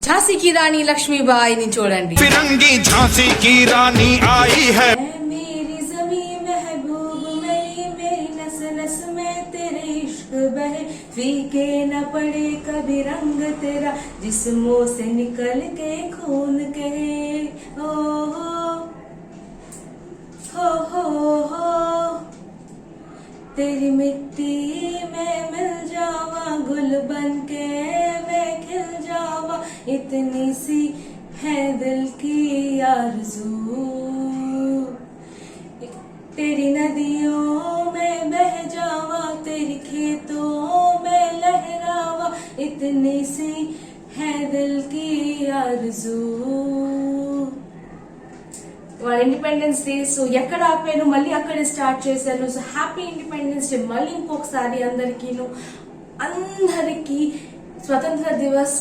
झांसी की रानी लक्ष्मीबाई ని చూడండి. फिरंगी झांसी की रानी आई है. मेरी ज़मीं महबूब मेरी मेरी नस नस में तेरे इश्क बहे फीके न पड़े कभी रंग तेरा जिस्मों से निकल के खून कहे ओ हो तेरी मिट्टी में मिल जावा गुल बन के मैं खिल जावा इतनी सी है दिल की आरज़ू तेरी नदियों में बह जावा तेरी खेतों में लहरावा इतनी सी है दिल की आरज़ू. వాళ్ళ ఇండిపెండెన్స్ డే సో ఎక్కడ ఆపాను మళ్ళీ అక్కడే స్టార్ట్ చేశాను. సో హ్యాపీ ఇండిపెండెన్స్ డే మళ్ళీ ఇంకొకసారి అందరికీ స్వతంత్ర దివస్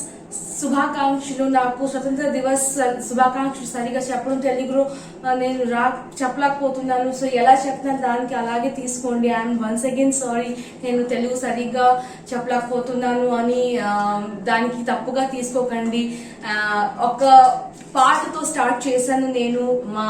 శుభాకాంక్షలు. నాకు స్వతంత్ర దివస్ శుభాకాంక్షలు సరిగా చెప్పడం తెలుగులో నేను చెప్పలేకపోతున్నాను. సో ఎలా చెప్తున్నాను దానికి అలాగే తీసుకోండి. ఐఎమ్ వన్స్ అగైన్ సారీ, నేను తెలుగు సరిగ్గా చెప్పలేకపోతున్నాను అని దానికి తప్పుగా తీసుకోకండి. ఒక పాటతో స్టార్ట్ చేశాను నేను మా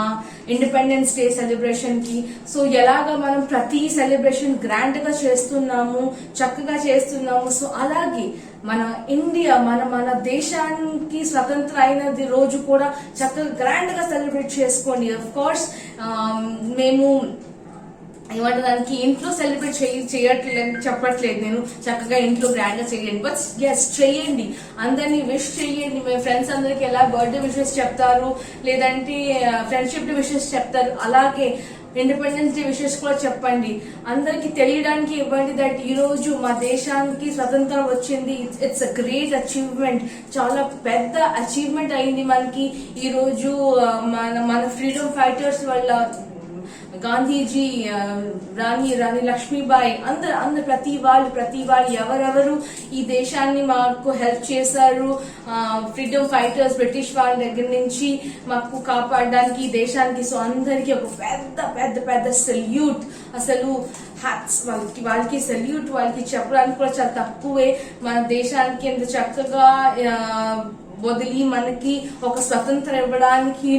ఇండిపెండెన్స్ డే సెలబ్రేషన్ కి. సో ఎలాగా మనం ప్రతి సెలబ్రేషన్ గ్రాండ్ గా చేస్తున్నాము, చక్కగా చేస్తున్నాము. సో అలాగే మన ఇండియా మన దేశానికి స్వతంత్ర అయినది రోజు కూడా చక్కగా గ్రాండ్ గా సెలబ్రేట్ చేసుకోండి. అఫ్ కోర్స్ మేము ఏమంటే దానికి ఇంట్లో సెలబ్రేట్ చేయట్లేదు చెప్పట్లేదు, నేను చక్కగా ఇంట్లో గ్రాండ్ గా చేయండి. బట్ ఎస్ చేయండి, అందరినీ విష్ చేయండి. మీ ఫ్రెండ్స్ అందరికి ఎలా బర్త్డే విషెస్ చెప్తారు, లేదంటే ఫ్రెండ్షిప్ డే విషెస్ చెప్తారు, అలాగే ఇండిపెండెన్స్ డే విషెస్ కూడా చెప్పండి. అందరికి తెలియడానికి ఇవ్వండి దట్ ఈ రోజు మా దేశానికి స్వతంత్రం వచ్చింది. ఇట్స్ అ గ్రేట్ అచీవ్మెంట్, చాలా పెద్ద అచీవ్మెంట్ అయింది మనకి ఈ రోజు. మన ఫ్రీడమ్ ఫైటర్స్ వల్ల గాంధీజీ, రాణి లక్ష్మీబాయి, అందరు ప్రతి వాళ్ళు ఎవరెవరు ఈ దేశాన్ని మాకు హెల్ప్ చేశారు, ఫ్రీడమ్ ఫైటర్స్ బ్రిటిష్ వాళ్ళ దగ్గర నుంచి మాకు కాపాడడానికి ఈ దేశానికి. సో అందరికి ఒక పెద్ద సెల్యూట్. అసలు హ్యాట్స్ వాళ్ళకి సెల్యూట్. వాళ్ళకి చెప్పడానికి కూడా చాలా తక్కువే. మన దేశానికి ఎంత చక్కగా వదిలి మనకి ఒక స్వతంత్రం ఇవ్వడానికి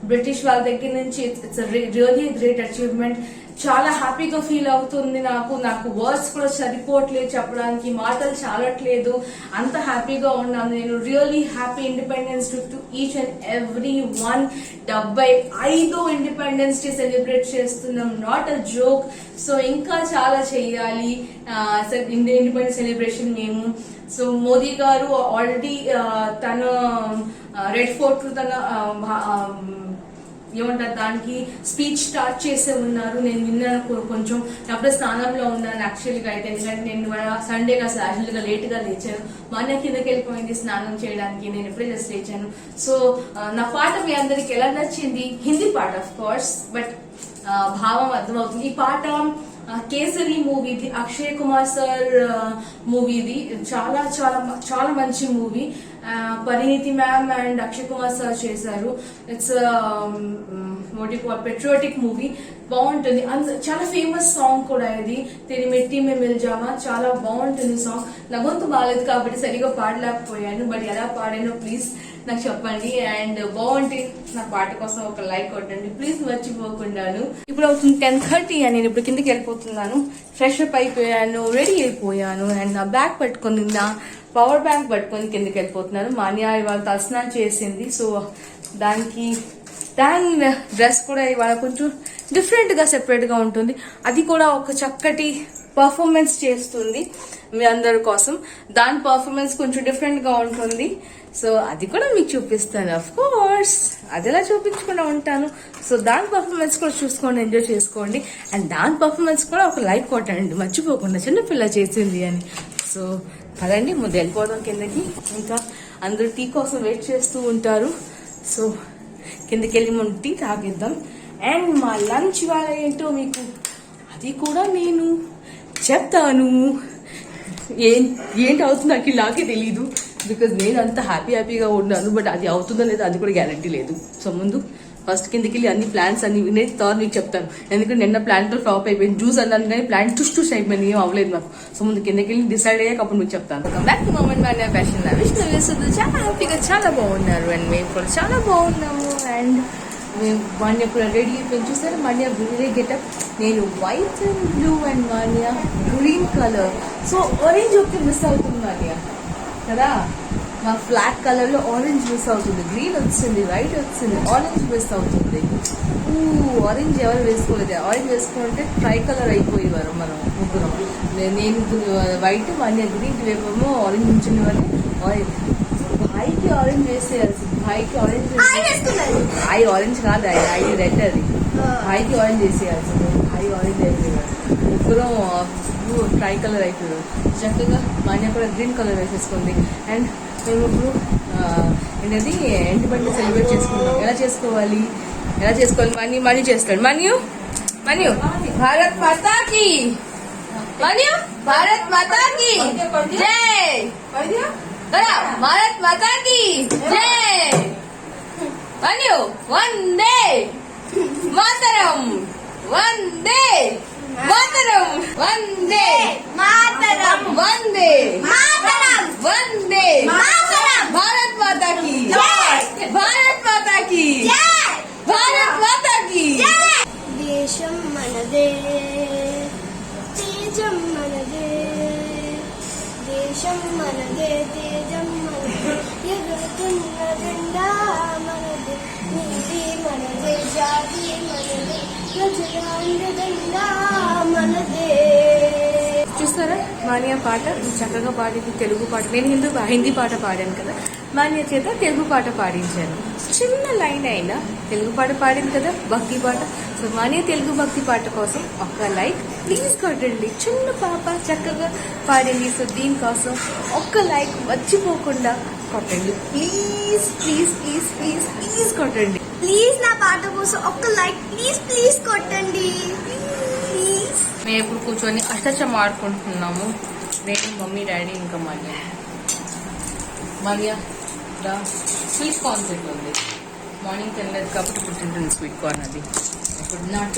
బ్రిటిష్ వాళ్ళ దగ్గర నుంచి ఇట్స్ రియల్లీ గ్రేట్ అచీవ్మెంట్. చాలా హ్యాపీగా ఫీల్ అవుతుంది నాకు వర్డ్స్ కూడా సరిపోవట్లేదు చెప్పడానికి, మాటలు చాలట్లేదు, అంత హ్యాపీగా ఉన్నాను నేను. Really happy independence to each and every one. 75 independence day celebrate చేస్తున్నాం, నాట్ అ జోక్. సో ఇంకా చాలా చెయ్యాలి ఇండిపెండెన్స్ సెలబ్రేషన్ మేము. సో మోదీ గారు ఆల్రెడీ తన రెడ్ ఫోర్ట్ తన ఏమంటారు దానికి స్పీచ్ స్టార్ట్ చేసే ఉన్నారు. నేను విన్నాను కొంచెం, అప్పుడే స్నానంలో ఉన్నాను యాక్చువల్గా అయితే. ఎందుకంటే నేను సండే కాస్త యాక్చువల్గా లేట్ గా లేచాను. మా అన్న కిందకి వెళ్ళిపోయింది స్నానం చేయడానికి, నేను ఎప్పుడే జస్ట్ లేచాను. సో నా పాట మీ అందరికి ఎలా నచ్చింది? హిందీ పాట ఆఫ్ కోర్స్, బట్ భావం అర్థమవుతుంది. ఈ పాట కేసరి మూవీది, అక్షయ్ కుమార్ సార్ మూవీది. చాలా చాలా చాలా మంచి movie. Parineeti ma'am and Akshay Kumar sir చేశారు. ఇట్స్ పెట్రియాటిక్ మూవీ, బాగుంటుంది. చాలా ఫేమస్ సాంగ్ కూడా ఇది, తెరి మిట్టి మే మిల్ జావా. చాలా బాగుంటుంది సాంగ్. నా గొంతు బాగాలేదు కాబట్టి సరిగా పాడలేకపోయాను, బట్ ఎలా పాడానో ప్లీజ్ నాకు చెప్పండి. అండ్ బాగుంటే నా పాట కోసం ఒక లైక్ కొట్టండి ప్లీజ్, మర్చిపోకుండాను. ఇప్పుడు అవుతుంది 10:30 అని నేను ఇప్పుడు కిందకి వెళ్ళిపోతున్నాను. ఫ్రెష్ అప్ అయిపోయాను, రెడీ అయిపోయాను. అండ్ నా బ్యాగ్ పట్టుకొని, నా పవర్ బ్యాంక్ పట్టుకొని కిందకి వెళ్ళిపోతున్నాను. మాన్యా ఇవాళ తలస్నానం చేసింది, సో దానికి దాని డ్రెస్ కూడా ఇవాళ కొంచెం డిఫరెంట్ గా సెపరేట్ గా ఉంటుంది. అది కూడా ఒక చక్కటి పర్ఫార్మెన్స్ చేస్తుంది మీ అందరి కోసం. దాని పర్ఫార్మెన్స్ కొంచెం డిఫరెంట్ గా ఉంటుంది. సో అది కూడా మీకు చూపిస్తాను. అఫ్ కోర్స్ అది ఎలా చూపించకుండా ఉంటాను. సో దాని పర్ఫార్మెన్స్ కూడా చూసుకోండి, ఎంజాయ్ చేసుకోండి. అండ్ దాని పర్ఫార్మెన్స్ కూడా ఒక లైక్ కొట్టండి మర్చిపోకుండా, చిన్నపిల్ల చేసింది అని. సో పదండి ముందు వెళ్ళిపోదాం కిందకి. ఇంకా అందరూ టీ కోసం వెయిట్ చేస్తూ ఉంటారు. సో కిందకి వెళ్ళి మనం టీ తాగిద్దాం. అండ్ మా లంచ్ వాళ్ళ ఏంటో మీకు అది కూడా నేను చెప్తాను. ఏంటి అవుతుంది నాకు ఇలాగే తెలీదు, బికాజ్ నేను అంత హ్యాపీగా ఉన్నాను. బట్ అది అవుతుందో లేదో అది కూడా గ్యారంటీ లేదు. సో ముందు ఫస్ట్ కిందకి వెళ్ళి అన్ని ప్లాన్స్ అన్ని వినేది తర్వాత మీకు చెప్తాను. ఎందుకంటే నిన్న ప్లాంట్ ఫ్లాప్ అయిపోయింది, జ్యూస్ అన్నాను కానీ ప్లాంట్ టుష్ అయిపోయింది, ఏం అవ్వలేదు నాకు. సో ముందు కిందకి వెళ్ళి డిసైడ్ అయ్యాక అప్పుడు మీకు చెప్తాను. బ్యాక్ టు మూమెంట్ మాన్యా ఫ్యాషన్ విష్ణు చాలా హ్యాపీగా చాలా బాగున్నారు అండ్ మేము కూడా చాలా బాగున్నాము. అండ్ మేము మాన్య కూడా రెడీ అయిపోయి చూసారు. మాన్య వేరే గెటప్, నేను white and blue and Manya green colour. So orange okay miss అవుతుంది మాన్య కదా, మా ఫ్లాట్ కలర్ లో ఆరెంజ్ మిస్ అవుతుంది, గ్రీన్ వచ్చింది, వైట్ వచ్చింది, ఆరెంజ్ మిస్ అవుతుంది. ఆరెంజ్ ఎవరు వేసుకోలేదు, ఆరెంజ్ వేసుకుంటే ట్రై కలర్ అయిపోయేవారు మనం ముగ్గురం. నేను వైట్ మాన్య గ్రీన్ వేపేమో ఆరెంజ్ ఉంచిన వాళ్ళు ఆరెంజ్. భాయికి ఆరెంజ్ వేసేయాల్సింది, భాయికి ఆరెంజ్ భాయి ఆరెంజ్ కాదు, అది రెడ్, అది భాయికి ఆరెంజ్ వేసేయాల్సింది, భాయి ఆరెంజ్ అయిపోయాడు. ముగ్గురం ట్రై కలర్ అయిపోయాడు. చక్కగా మాన్య కూడా గ్రీన్ కలర్ వేసేసుకుంది. అండ్ మేము ఇప్పుడు ఏంటది ఎంటి సెలబ్రేట్ చేసుకుంటాం. ఎలా చేసుకోవాలి మనీ చేస్తాడు. మన్యు భారత్ మాతాకి, మన్యు భారత్ మాతాకి జై, భారత్ మాతాకి జై. మన్యు వందే మాతరం, వందే మాతరం, వందే మాతరం, వందే మాతరం, వందే మాతరం. భారత్ మాతా కి జై, భారత్ మాతా కి జై, భారత్ మాతా కి జై. దేశం మనదే, తేజం మనదే, దేశం మనదే, తేజం మనదే, ఎగురుతున్న జెండా మనదే, నీతి మనదే, జాతి మనదే, ప్రజల అండదండా మనదే. చూస్తారా మాన్య పాట చక్కగా పాడింది, తెలుగు పాట. నేను హిందీ పాట పాడాను కదా, మాన్య చేత తెలుగు పాట పాడించాను. చిన్న లైన్ అయినా తెలుగు పాట పాడింది కదా, భక్తి పాట. సో మాన్య తెలుగు భక్తి పాట కోసం ఒక్క లైక్ ప్లీజ్ కొట్టండి. చిన్న పాప చక్కగా పాడింది, సో దీనికోసం ఒక్క లైక్ మర్చిపోకుండా కొట్టండి please please please please please కొట్టండి. ప్లీజ్ నా పాట కోసం ఒక్క లైక్ ప్లీజ్ కొట్టండి ప్లీజ్. మేము ఇప్పుడు కూర్చొని అష్టచమ్మ ఆడుకుంటున్నాము, నేను మమ్మీ డాడీ ఇంకా మాన్య స్వీట్ కార్న్ తింటుంది. మార్నింగ్ తినలేదు కాబట్టి ఇప్పుడు తింటుంది స్వీట్ కార్న్. అది ఇప్పుడు నాట్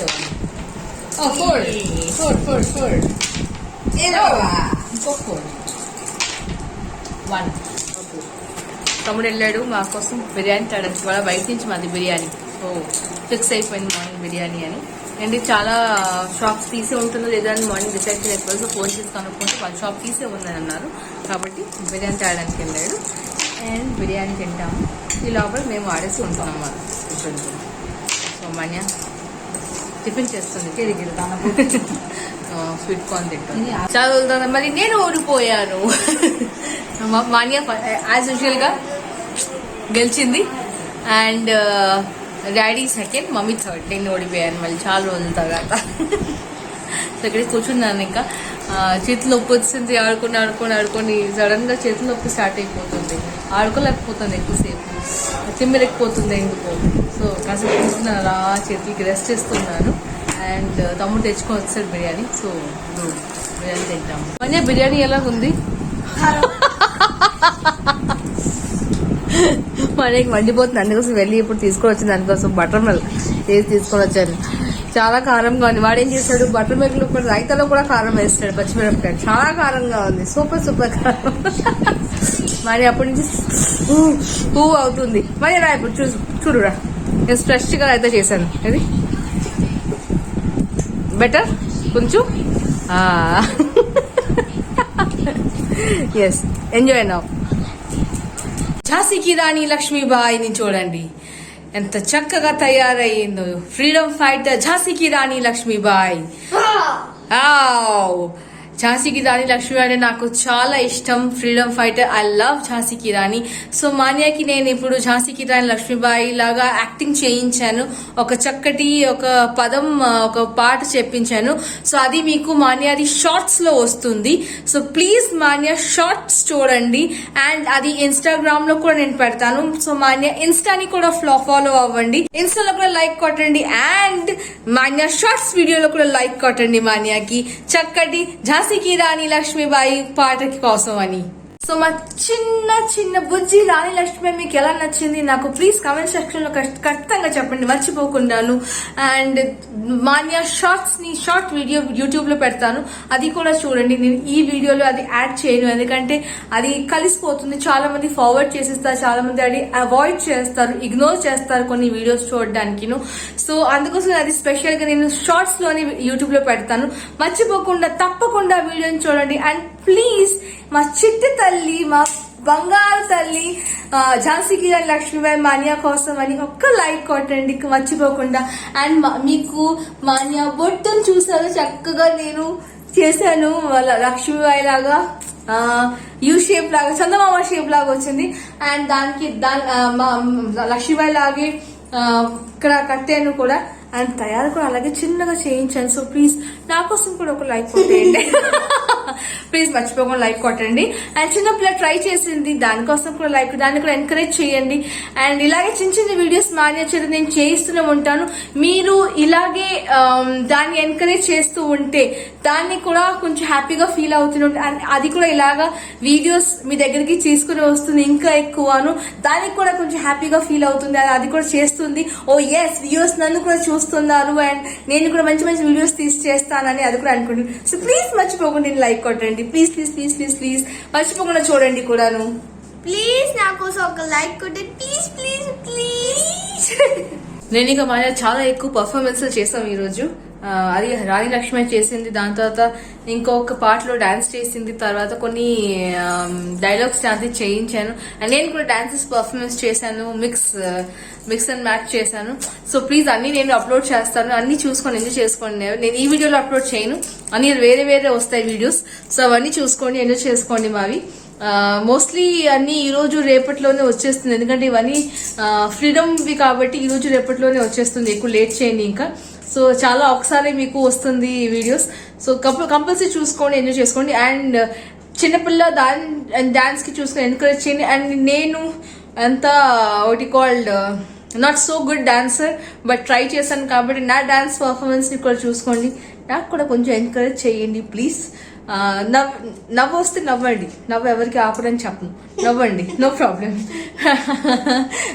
ఫోర్డ్ ఇంకో 4 1. తమ్ముడు వెళ్ళాడు మా కోసం బిర్యానీ తేడానికి, కూడా బయట నుంచి మాది బిర్యానీ. సో ఫిక్స్ అయిపోయింది మార్నింగ్ బిర్యానీ అని. అండ్ చాలా షాప్స్ తీసే ఉంటుందో లేదా అని మార్నింగ్ డిసైడ్ చేయలేదు. సో ఫోన్ చేసి కనుక్కుంటే వాళ్ళ షాప్ తీసే ఉందని అన్నారు, కాబట్టి బిర్యానీ తేడానికి వెళ్ళాడు. అండ్ బిర్యానీ తింటాము. ఈ లోపల మేము ఆడేసి ఉంటున్నాం మా టిఫిన్. సో మాన్య టిఫిన్ చేస్తుంది, స్వీట్ కార్న్ తింటుంది. చదువుతుంది. మరి నేను ఓడిపోయాను. మాన్య యాజ్ యూజువల్ గా గెలిచింది. And daddy second, mummy third. నేను ఓడిపోయాను మళ్ళీ చాలా రోజుల తర్వాత. సో ఇక్కడికి కూర్చున్నాను. ఇంకా చేతులు నొప్పి వచ్చింది, ఆడుకొని సడన్ గా చేతులు నొప్పి స్టార్ట్ అయిపోతుంది, ఆడుకోలేకపోతుంది, ఎక్కువసేపు తిమ్మిరెక్కిపోతుంది ఎందుకో. సో కాసేపు కూర్చున్నాను, అలా చేతులకి రెస్ట్ చేస్తున్నాను. అండ్ తమ్ముడు తెచ్చుకొని వచ్చాడు బిర్యానీ. సో ఇప్పుడు బిర్యానీ తింటాము. మంచిగా బిర్యానీ ఎలా ఉంది? మనకి మండిపోతుంది, అందుకోసం వెళ్ళి ఇప్పుడు తీసుకొని వచ్చింది. దానికోసం బటర్ మిల్క్ వేసి తీసుకొని వచ్చాను. చాలా కారంగా ఉంది. వాడు ఏం చేస్తాడు, బటర్ మిల్క్ లో కూడా రైతాలో కూడా కారం వేస్తాడు, పచ్చిమిరపకాయ. చాలా కారంగా ఉంది, సూపర్ కారం. మరి అప్పటి నుంచి అవుతుంది. మరి రా ఇప్పుడు చూడురా, నేను ఫ్రెష్ గా అయితే చేశాను. ఇది బెటర్ కొంచెం. Yes, enjoy now. ఝాన్సీకి రాణి లక్ష్మీబాయిని చూడండి ఎంత చక్కగా తయారయ్యిందో. ఫ్రీడమ్ ఫైటర్ ఝాన్సీకి రాణి లక్ష్మీబాయి. ఝాన్సీకి రాణి లక్ష్మీబాయి అంటే నాకు చాలా ఇష్టం. ఫ్రీడమ్ ఫైటర్, ఐ లవ్ ఝాన్సీకి రాణి. సో మాన్యాకి నేను ఇప్పుడు ఝాన్సీకి రాణి లక్ష్మీబాయి లాగా యాక్టింగ్ చేయించాను. ఒక చక్కటి ఒక పదం, ఒక పాట చెప్పించాను. సో అది మీకు మాన్యాది షార్ట్స్ లో వస్తుంది. సో ప్లీజ్ మాన్యా షార్ట్స్ చూడండి. అండ్ అది ఇన్స్టాగ్రామ్ లో కూడా నేను పెడతాను. సో మాన్యా ఇన్స్టాని కూడా ఫాలో అవ్వండి. ఇన్స్టాలో కూడా లైక్ కొట్టండి. అండ్ మాన్యా షార్ట్స్ వీడియోలో కూడా లైక్ కొట్టండి. మాన్యాకి చక్కటి ఝాన్సీకి రాణి లక్ష్మీబాయి పాటకి కోసం అని. సో మా చిన్న బుజ్జి రాణి లక్ష్మి మీకు ఎలా నచ్చింది నాకు ప్లీజ్ కామెంట్ సెక్షన్ లో ఖచ్చితంగా చెప్పండి మర్చిపోకుండాను. And Manya short video YouTube లో పెడతాను, అది కూడా చూడండి. నేను ఈ వీడియోలో అది యాడ్ చేయను ఎందుకంటే అది కలిసిపోతుంది. చాలా మంది ఫార్వర్డ్ చేసేస్తారు, చాలా మంది అది అవాయిడ్ చేస్తారు, ఇగ్నోర్ చేస్తారు కొన్ని వీడియోస్ చూడడానికి. సో అందుకోసం అది స్పెషల్ గా నేను షార్ట్స్ లోని యూట్యూబ్ లో పెడతాను. మర్చిపోకుండా తప్పకుండా వీడియోని చూడండి. అండ్ ప్లీజ్ మా చిట్టి తల్లి, మా బంగారు తల్లి ఝాన్సీ కి రాణి లక్ష్మీబాయి మాన్యా కోసం అని ఒక్క లైక్ కొట్టండి మర్చిపోకుండా. అండ్ మీకు మాన్యా బొట్టును చూసారు, చక్కగా నేను చేశాను వాళ్ళ లక్ష్మీబాయి లాగా యూ షేప్ లాగా, చందమామ షేప్ లాగా వచ్చింది. అండ్ దానికి లక్ష్మీబాయి లాగే ఇక్కడ కట్టాను కూడా. అండ్ తయారు కూడా అలాగే చిన్నగా చేయించాను. సో ప్లీజ్ నా కోసం కూడా ఒక లైక్ కొట్టేయండి ప్లీజ్ మర్చిపోకుండా లైక్ కొట్టండి. అండ్ చిన్నపిల్ల ట్రై చేసింది, దానికోసం కూడా లైక్, దాన్ని కూడా ఎంకరేజ్ చేయండి. అండ్ ఇలాగే చిన్న వీడియోస్ మాన్యా చేత నేను చేయిస్తూనే ఉంటాను. మీరు ఇలాగే దాన్ని ఎంకరేజ్ చేస్తూ ఉంటే దాన్ని కూడా కొంచెం హ్యాపీగా ఫీల్ అవుతుంటే, అండ్ అది కూడా ఇలాగా వీడియోస్ మీ దగ్గరికి తీసుకుని వస్తుంది ఇంకా ఎక్కువను, దానికి కూడా కొంచెం హ్యాపీగా ఫీల్ అవుతుంది, అది కూడా చేస్తుంది. ఓ ఎస్ వీడియోస్ నన్ను కూడా చూస్తున్నారు అండ్ నేను కూడా మంచి వీడియోస్ చేస్తానని అది కూడా అనుకుంటుంది. సో ప్లీజ్ మర్చిపోకుండా లైక్ కొట్టండి please please please please please మర్చిపోకుండా చూడండి కూడాను. ప్లీజ్ నా కోసం ఒక లైక్ కొట్టండి ప్లీజ్ ప్లీజ్ ప్లీజ్. నేను ఇక మన చాలా ఎక్కువ పర్ఫార్మెన్స్ చేసాం ఈ రోజు. అది రాణి లక్ష్మి చేసింది, దాని తర్వాత ఇంకొక పాటలో డాన్స్ చేసింది, తర్వాత కొన్ని డైలాగ్స్ అది చేయించాను. అండ్ నేను కూడా డాన్సెస్ పర్ఫార్మెన్స్ చేశాను, మిక్స్ అండ్ మ్యాచ్ చేశాను. సో ప్లీజ్ అన్ని నేను అప్లోడ్ చేస్తాను, అన్ని చూసుకొని ఎంజాయ్ చేసుకోండి. నేను ఈ వీడియోలో అప్లోడ్ చేయను, అన్ని వేరే వస్తాయి వీడియోస్. సో అవన్నీ చూసుకోండి, ఎంజాయ్ చేసుకోండి. మావి మోస్ట్లీ అన్ని ఈ రోజు రేపటిలోనే వచ్చేస్తుంది, ఎందుకంటే ఇవన్నీ ఫ్రీడమ్ వి కాబట్టి ఈ రోజు రేపటిలోనే వచ్చేస్తుంది, ఎక్కువ లేట్ చేయండి ఇంకా. సో చాలా ఒకసారి మీకు వస్తుంది వీడియోస్. సో కంపల్సరీ చూసుకోండి, ఎంజాయ్ చేసుకోండి. అండ్ చిన్నపిల్ల డాన్స్ కి చూసుకొని ఎంకరేజ్ చేయండి. అండ్ నేను అంత what called not so good dancer, but try చేశాను కాబట్టి నా డాన్స్ పర్ఫార్మెన్స్ ని కూడా చూసుకోండి, నాకు కూడా కొంచెం ఎంకరేజ్ చేయండి ప్లీజ్. నవ్వు వస్తే నవ్వండి, నవ్వు ఎవరికి ఆపడని చెప్పను, నవ్వండి నో ప్రాబ్లం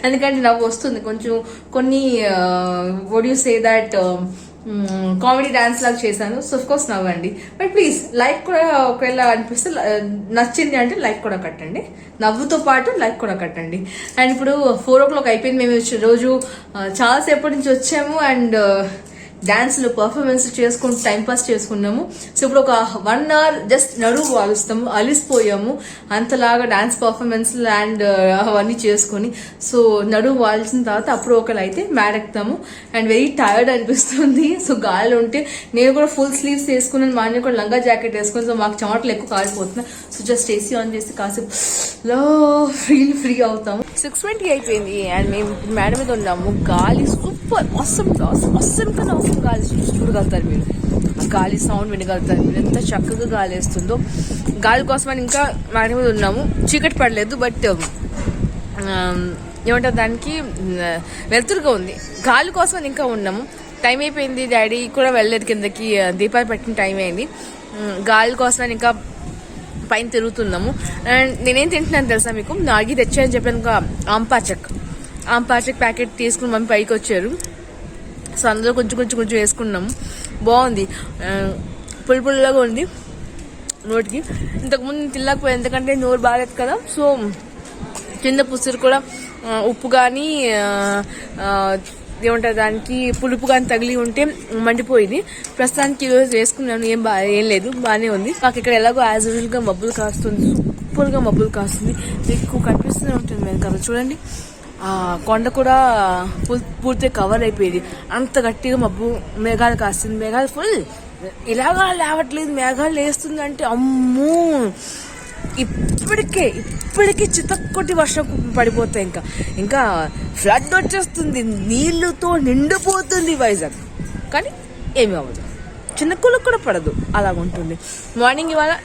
ఎందుకంటే నవ్వు వస్తుంది కొంచెం. కొన్ని వడ్ you say that comedy dance లాగా చేశాను, సో ఆఫ్ కోర్స్ నవ్వండి. బట్ ప్లీజ్ లైక్ కూడా ఒకవేళ అనిపిస్తే నచ్చింది అంటే లైక్ కూడా కట్టండి, నవ్వుతో పాటు లైక్ కూడా కట్టండి. అండ్ ఇప్పుడు 4 o'clock అయిపోయింది, మేము రోజు చాలాసేపటి నుంచి వచ్చాము అండ్ డాన్స్లు పర్ఫార్మెన్స్ చేసుకుంటూ టైంపాస్ చేసుకున్నాము. సో ఇప్పుడు ఒక 1 hour జస్ట్ నడువు వాలుస్తాము, అలిసిపోయాము అంతలాగా డాన్స్ పర్ఫార్మెన్స్ అండ్ అవన్నీ చేసుకుని. సో నడువు వాల్చిన తర్వాత అప్పుడు ఒకళ్ళు అయితే మ్యాడ్ ఎక్కుతాము అండ్ వెరీ టైర్డ్ అనిపిస్తుంది. సో గాలి ఉంటే నేను కూడా ఫుల్ స్లీవ్స్ వేసుకున్నాను, మా అన్న కూడా లంగా జాకెట్ వేసుకుని. సో మాకు చెమటలు ఎక్కువ కాలిపోతున్నాయి. సో జస్ట్ ఏసీ ఆన్ చేసి కాసేపు లో ఫ్రీ అవుతాము. 6:20 అయిపోయింది అండ్ మేము మేడ మీద ఉన్నాము. గాలి సూపర్ అవసరం కన్నా అవసరం గాలి చూడగలుగుతారు మీరు, గాలి సౌండ్ వినగలుగుతారు మీరు, ఎంత చక్కగా గాలి వేస్తుందో. గాలి కోసమని ఇంకా మేడ మీద ఉన్నాము, చీకటి పడలేదు బట్ ఏమంటారు దానికి వెలుతురుగా ఉంది. గాలి కోసమని ఇంకా ఉన్నాము. టైం అయిపోయింది, డాడీ కూడా వెళ్ళలేదు కిందకి, దీపాలు పెట్టిన టైం అయింది. గాలి కోసమని ఇంకా పైన తిరుగుతున్నాము. అండ్ నేనేం తింటున్నాను తెలుసా మీకు, నాగి తెచ్చాయని చెప్పాను ఆంపాచక్ ప్యాకెట్ తీసుకుని మమ్మీ పైకి వచ్చారు. సో అందులో కొంచెం వేసుకున్నాము, బాగుంది, పుల్లగా ఉంది నోటికి. ఇంతకుముందు తినలేకపోయాను ఎందుకంటే నోరు బాగాలేదు కదా. సో కింద పుసురు కూడా ఉప్పు కానీ ఏమంటారు దానికి పులుపు కానీ తగిలి ఉంటే మండిపోయింది. ప్రస్తుతానికి ఈరోజు వేసుకున్నాను, ఏం లేదు, బాగానే ఉంది. మాకు ఇక్కడ ఎలాగో యాజ్ యూజువల్ గా మబ్బులు కాస్తుంది, సూపర్ గా మబ్బులు కాస్తుంది, ఎక్కువ కనిపిస్తూనే ఉంటుంది మేము కదా. చూడండి కొండ కూడా పూర్తిగా కవర్ అయిపోయింది, అంత గట్టిగా మేఘాలు కాస్తుంది. మేఘాలు ఫుల్ ఇలాగా లేవట్లేదు, మేఘాలు లేస్తుంది అంటే అమ్మో ఇప్పటికే చితక్కొట్టి వర్షం పడిపోతాయి, ఇంకా ఫ్లడ్ వచ్చేస్తుంది, నీళ్లతో నిండిపోతుంది వైజాగ్. కానీ ఏమి అవ్వదు, చిన్నకులకు కూడా పడదు, అలాగుంటుంది. మార్నింగ్ ఇవాళ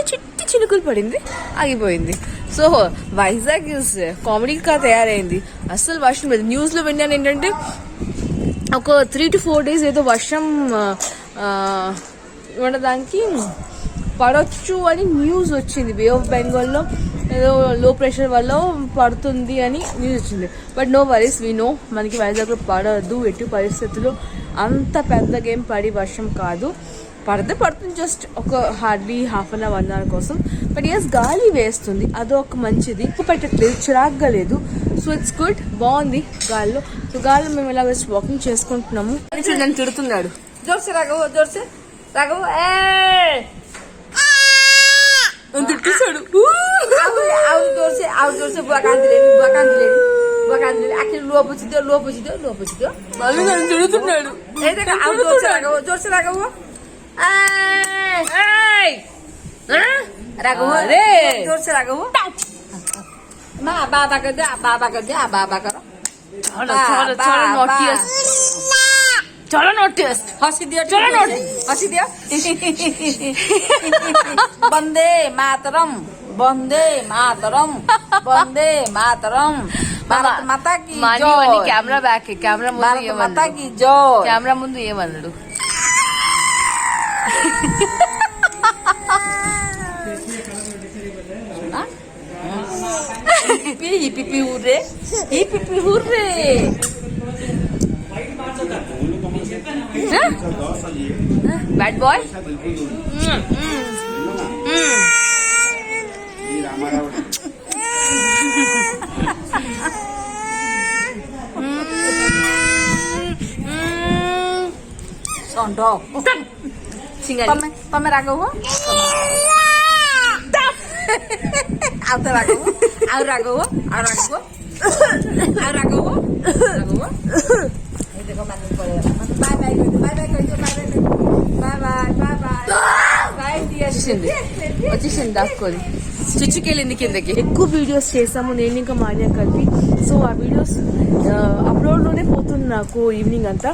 చిట్టి చినుకులు పడింది, ఆగిపోయింది. సో వైజాగ్ కామెడీగా తయారైంది, అస్సలు వర్షం లేదు. న్యూస్ లో విన్నాను ఏంటంటే ఒక 3 to 4 days ఏదో వర్షం ఉండడానికి పడొచ్చు అని న్యూస్ వచ్చింది. బే ఆఫ్ బెంగాల్లో ఏదో లో ప్రెషర్ వల్ల పడుతుంది అని న్యూస్ వచ్చింది. But no worries, we know మనకి వైజాగ్లో పడదు ఎటు పరిస్థితుల్లో. అంత పెద్దగా ఏం పడి వర్షం కాదు, పడుతుంది జస్ట్ ఒక hardly half an hour 1 hour కోసం. బట్ ఎస్ గాలి వేస్తుంది, అదొక మంచిది. పెట్టట్లేదు, చిరాగ్గా లేదు. సో ఇట్స్ గుడ్, బాగుంది గాల్లో. సో గాల్లో మేము ఇలా వచ్చి వాకింగ్ చేసుకుంటున్నాము. నన్ను తిడుతున్నాడు, జోర్సే రాఘవ, జోర్సే రాఘవ, తిట్టేశాడు. జోర్సే మళ్ళీ నన్ను తిడుతున్నాడు. జోర్సే రాఘవ, राघव रे जोर से राघव माँ बाबा कर दे, बाबा कर दे, बाबा करो. चलो नोटिस, चलो नोटिस, हंसी दिया, चलो नोटिस, हंसी दिया. वंदे मातरम, वंदे मातरम, वंदे मातरम. भारत माता की जय. कैमरा बैक, कैमरा भारत माता की जय. कैमरा ముందు ఏమన్నాడు? Hippie hurre, hippie hurre. Bad boy. Sondo. Singal. Pamer Raghava. Out Raghava. Out Raghava. Out Raghava. Out Raghava. Raghava. देखो मैंने बोला बाय बाय बाय बाय कर दो, bye bye bye bye bye వచ్చేసింది దాక్కొని చిచ్చుకెళ్ళింది కిందకి. ఎక్కువ వీడియోస్ చేసాము నేను ఇంకా మాన్య కలిపి. సో ఆ వీడియోస్ అప్లోడ్లోనే పోతుంది నాకు ఈవినింగ్ అంతా.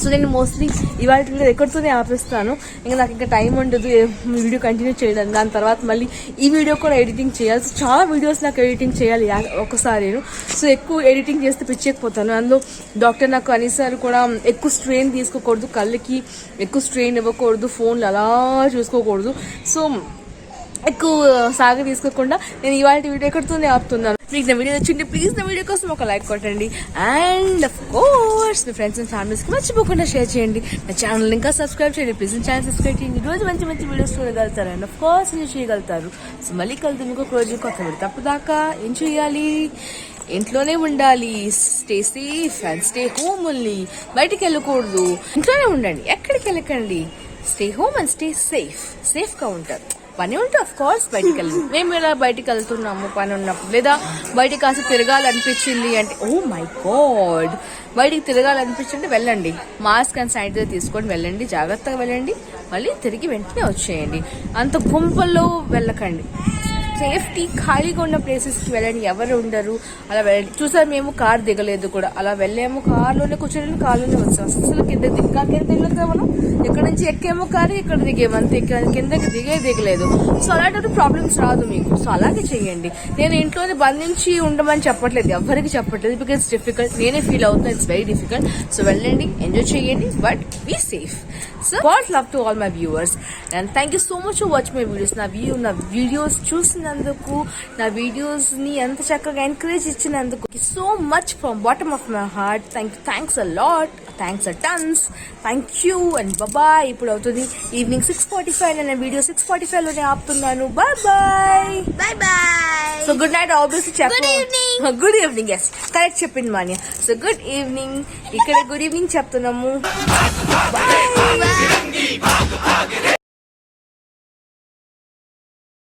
సో నేను మోస్ట్లీ ఇవాళ ఎక్కడితోనే ఆపేస్తాను, ఇంకా నాకు ఇంకా టైం ఉండదు వీడియో కంటిన్యూ చేయడం. దాని తర్వాత మళ్ళీ ఈ వీడియో కూడా ఎడిటింగ్ చేయాలి. సో చాలా వీడియోస్ నాకు ఎడిటింగ్ చేయాలి ఒకసారి. సో ఎక్కువ ఎడిటింగ్ చేస్తే పిచ్చేకపోతాను. అందులో డాక్టర్ నాకు అనేసారు కూడా ఎక్కువ స్ట్రెయిన్ తీసుకోకూడదు, కళ్ళకి ఎక్కువ స్ట్రెయిన్ ఇవ్వకూడదు, ఫోన్లు అలా చూసుకోకూడదు. సో ఎక్కువ సాగ తీసుకోకుండా నేను ఇవాళ వీడియో ఎక్కడితోనే ఆపుతున్నాను. మీకు నా వీడియో నచ్చింది ప్లీజ్ నా వీడియో కోసం ఒక లైక్ కొట్టండి. అండ్ అఫ్ కోర్స్ మీ ఫ్రెండ్స్ అండ్ ఫ్యామిలీస్కి మర్చిపోకుండా షేర్ చేయండి. నా ఛానల్ ఇంకా సబ్స్క్రైబ్ చేయండి ప్లీజ్. ఛానల్ సబ్స్క్రైబ్ చేయండి. రోజు మంచి మంచి వీడియోస్ చూడగలుగుతారు అండ్ అఫ్ కోర్స్ ఎంజాయ్ చేయగలుగుతారు. సో మళ్ళీ కలుద్దాం ఇంకొక రోజు కొత్త వీడియో. తప్పదాకా ఏం చేయాలి, ఇంట్లోనే ఉండాలి, stay safe and stay home only. బయటికి వెళ్ళకూడదు, ఇంట్లోనే ఉండండి, ఎక్కడికి వెళ్ళకండి. స్టే హోమ్ అండ్ స్టే సేఫ్గా ఉంటారు. పని ఉంటే అఫ్ కోర్స్ బయటికి వెళ్ళండి. మేము ఇలా బయటికి వెళ్తున్నాము పని ఉన్నప్పుడు, లేదా బయటికి కాస్త తిరగాలనిపించింది అంటే ఓ మై గాడ్ బయటికి తిరగాలనిపించింది వెళ్ళండి. మాస్క్ అండ్ శానిటైజర్ తీసుకొని వెళ్ళండి, జాగ్రత్తగా వెళ్ళండి, మళ్ళీ తిరిగి వెంటనే వచ్చేయండి. అంత గుంపుల్లో వెళ్ళకండి. సేఫ్టీ ఖాళీగా ఉన్న ప్లేసెస్కి వెళ్ళండి, ఎవరు ఉండరు అలా వెళ్ళండి. చూసారు మేము కార్ దిగలేదు కూడా, అలా వెళ్ళాము, కార్లోనే కూర్చొని కార్లోనే వచ్చాము. అసలు కింద దిగలేదు మనం. ఇక్కడ నుంచి ఎక్కేమో కారు, ఇక్కడ దిగేమో అంతే, కిందకి దిగలేదు. సో అలాంటి ప్రాబ్లమ్స్ రాదు మీకు. సో అలాగే చెయ్యండి. నేను ఇంట్లోనే బంధించి ఉండమని చెప్పట్లేదు, ఎవరికి చెప్పట్లేదు, బికాస్ డిఫికల్ట్. నేనే ఫీల్ అవుతున్నా, ఇట్స్ వెరీ డిఫికల్ట్. సో వెళ్ళండి, ఎంజాయ్ చేయండి, but be safe. So god love to all my viewers and thank you so much for watch my videos. నా వీడియోస్ చూసినందుకు, నా వీడియోస్ ని ఎంత చక్కగా ఎంకరేజ్ ఇచ్చినందుకు so much from bottom of my heart. Thanks a lot, thanks a tons, thank you and bye. ఇప్పుడు అవుతుంది evening 6:45. నేను వీడియో 6:45 లోనే ఆపుతున్నాను. Bye bye bye bye. So good night obviously చెప్పు. గుడ్ ఈవినింగ్, ఎస్ కరెక్ట్ చెప్పింది Manya. So good evening, ఇక్కడ good evening చెప్తున్నాము.